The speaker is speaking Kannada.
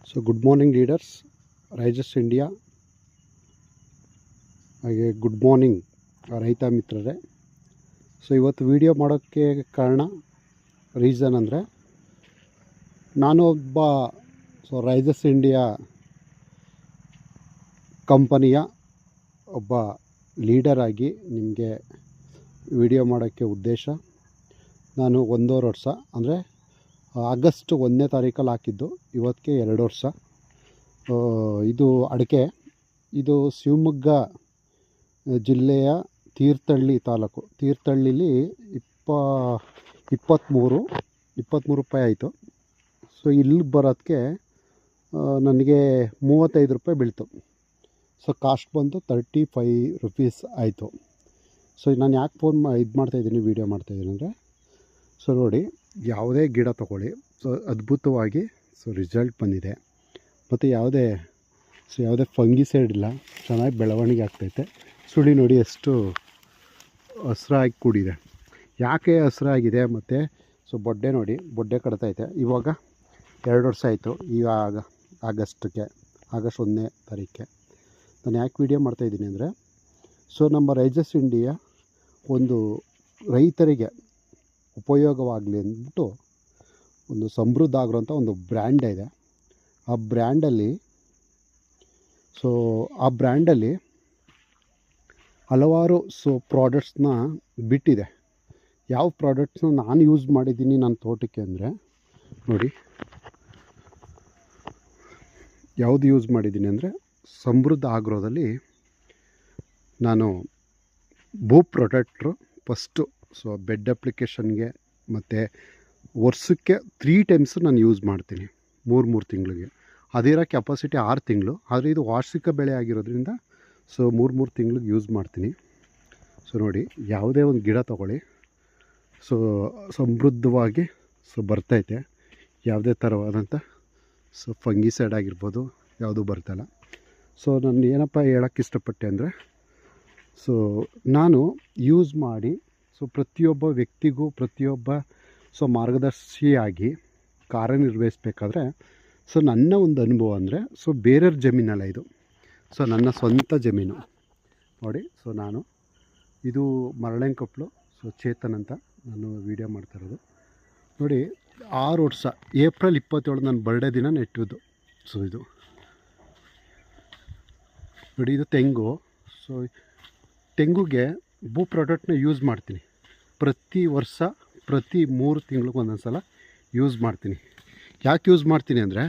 So good morning leaders, Rajas India. ಹಾಗೆ ಗುಡ್ ಮಾರ್ನಿಂಗ್ ರೈತ ಮಿತ್ರರೇ. ಸೊ ಇವತ್ತು ವಿಡಿಯೋ ಮಾಡೋಕ್ಕೆ ಕಾರಣ ರೀಸನ್ ಅಂದರೆ ನಾನು ಒಬ್ಬ ರೈಜಸ್ ಇಂಡಿಯಾ ಕಂಪನಿಯ ಒಬ್ಬ ಲೀಡರ್ ಆಗಿ ನಿಮಗೆ ವಿಡಿಯೋ ಮಾಡೋಕ್ಕೆ ಉದ್ದೇಶ. ನಾನು 1.5 ವರ್ಷ ಅಂದರೆ ಆಗಸ್ಟ್ 1ನೇ ತಾರೀಕಲ್ಲಿ ಹಾಕಿದ್ದು, ಇವತ್ತಿಗೆ 2 ವರ್ಷ. ಇದು ಅಡಿಕೆ, ಇದು ಶಿವಮೊಗ್ಗ ಜಿಲ್ಲೆಯ ತೀರ್ಥಹಳ್ಳಿ ತಾಲೂಕು. ತೀರ್ಥಹಳ್ಳಿಲಿ 23 ರೂಪಾಯಿ ಆಯಿತು. ಸೊ ಇಲ್ಲಿ ಬರೋದಕ್ಕೆ ನನಗೆ 35 ರೂಪಾಯಿ ಬೀಳ್ತು. ಸೊ ಕಾಸ್ಟ್ ಬಂದು 35 ರುಪೀಸ್ ಆಯಿತು. ಸೊ ನಾನು ಯಾಕೆ ಮಾಡ್ತಾಯಿದ್ದೀನಿ, ವೀಡಿಯೋ ಮಾಡ್ತಾಯಿದ್ದೀನಿ ಅಂದರೆ, ಸೊ ನೋಡಿ, ಯಾವುದೇ ಗಿಡ ತೊಗೊಳ್ಳಿ, ಸೊ ಅದ್ಭುತವಾಗಿ ರಿಸಲ್ಟ್ ಬಂದಿದೆ. ಮತ್ತು ಯಾವುದೇ ಫಂಗಿಸೈಡ್ ಇಲ್ಲ, ಚೆನ್ನಾಗಿ ಬೆಳವಣಿಗೆ ಆಗ್ತೈತೆ. ಸುಳಿ ನೋಡಿ ಎಷ್ಟು ಹಸ್ರಾಗಿ ಕೂಡಿದೆ. ಯಾಕೆ ಹಸ್ರಾಗಿದೆ, ಮತ್ತು ಬೊಡ್ಡೆ ನೋಡಿ, ಬೊಡ್ಡೆ ಕಟ್ತೈತೆ. ಇವಾಗ 2 ವರ್ಷ ಆಯಿತು. ಇವಾಗ ಆಗಸ್ಟ್ 1ನೇ ತಾರೀಕೆ ನಾನು ಯಾಕೆ ವೀಡಿಯೋ ಮಾಡ್ತಾಯಿದ್ದೀನಿ ಅಂದರೆ, ಸೊ ನಮ್ಮ ರೈಜಸ್ ಇಂಡಿಯಾ ಒಂದು ರೈತರಿಗೆ ಉಪಯೋಗವಾಗಲಿ ಅಂದ್ಬಿಟ್ಟು ಒಂದು ಸಮೃದ್ಧ ಆಗಿರೋಂಥ ಒಂದು ಬ್ರ್ಯಾಂಡ್ ಇದೆ. ಆ ಬ್ರ್ಯಾಂಡಲ್ಲಿ ಹಲವಾರು ಪ್ರಾಡಕ್ಟ್ಸ್ನ ಬಿಟ್ಟಿದೆ. ಯಾವ ಪ್ರಾಡಕ್ಟ್ಸ್ನ ನಾನು ಯೂಸ್ ಮಾಡಿದ್ದೀನಿ ನನ್ನ ತೋಟಕ್ಕೆ ಅಂದರೆ, ನೋಡಿ ಯಾವುದು ಯೂಸ್ ಮಾಡಿದ್ದೀನಿ ಅಂದರೆ, ಸಮೃದ್ಧ ಆಗ್ರೋದಲ್ಲಿ ನಾನು ಬೂಪ್ ಪ್ರೊಟೆಕ್ಟ್ರು ಫಸ್ಟು ಬೆಡ್ ಅಪ್ಲಿಕೇಶನ್ಗೆ, ಮತ್ತು ವರ್ಷಕ್ಕೆ 3 ಟೈಮ್ಸು ನಾನು ಯೂಸ್ ಮಾಡ್ತೀನಿ, 3 ತಿಂಗಳಿಗೆ. ಅದಿರೋ ಕೆಪಾಸಿಟಿ 6 ತಿಂಗಳು, ಆದರೆ ಇದು ವಾರ್ಷಿಕ ಬೆಳೆ ಆಗಿರೋದ್ರಿಂದ 3 ತಿಂಗಳಿಗೆ ಯೂಸ್ ಮಾಡ್ತೀನಿ. ಸೊ ನೋಡಿ, ಯಾವುದೇ ಒಂದು ಗಿಡ ತೊಗೊಳ್ಳಿ, ಸಮೃದ್ಧವಾಗಿ ಬರ್ತೈತೆ. ಯಾವುದೇ ಥರವಾದಂಥ ಫಂಗಿಸೈಡ್ ಆಗಿರ್ಬೋದು ಯಾವುದೂ ಬರ್ತಾಯಿಲ್ಲ. ಸೊ ನಾನು ಏನಪ್ಪ ಹೇಳೋಕ್ಕೆ ಇಷ್ಟಪಟ್ಟೆ ಅಂದರೆ, ನಾನು ಯೂಸ್ ಮಾಡಿ ಪ್ರತಿಯೊಬ್ಬ ವ್ಯಕ್ತಿಗೂ, ಮಾರ್ಗದರ್ಶಿಯಾಗಿ ಕಾರ್ಯನಿರ್ವಹಿಸಬೇಕಾದ್ರೆ ನನ್ನ ಒಂದು ಅನುಭವ ಅಂದರೆ, ಬೇರೆಯವ್ರ ಜಮೀನಲ್ಲ ಇದು, ನನ್ನ ಸ್ವಂತ ಜಮೀನು ನೋಡಿ. ನಾನು ಇದು ಮರಳೆಂಕೊಪ್ಪಲು, ಚೇತನ್ ಅಂತ ನಾನು ವೀಡಿಯೋ ಮಾಡ್ತಾಯಿರೋದು ನೋಡಿ. 6 ವರ್ಷ, ಏಪ್ರಿಲ್ 27 ನನ್ನ ಬರ್ಡೇ ದಿನ ನೆಟ್ಟಿದ್ದು. ಇದು ನೋಡಿ, ಇದು ತೆಂಗು. ತೆಂಗುಗೆ ಬೂ ಪ್ರಾಡಕ್ಟ್ನ ಯೂಸ್ ಮಾಡ್ತೀನಿ ಪ್ರತಿ ವರ್ಷ, ಪ್ರತಿ 3 ತಿಂಗಳಿಗೆ ಒಂದೊಂದು ಸಲ ಯೂಸ್ ಮಾಡ್ತೀನಿ. ಯಾಕೆ ಯೂಸ್ ಮಾಡ್ತೀನಿ ಅಂದರೆ,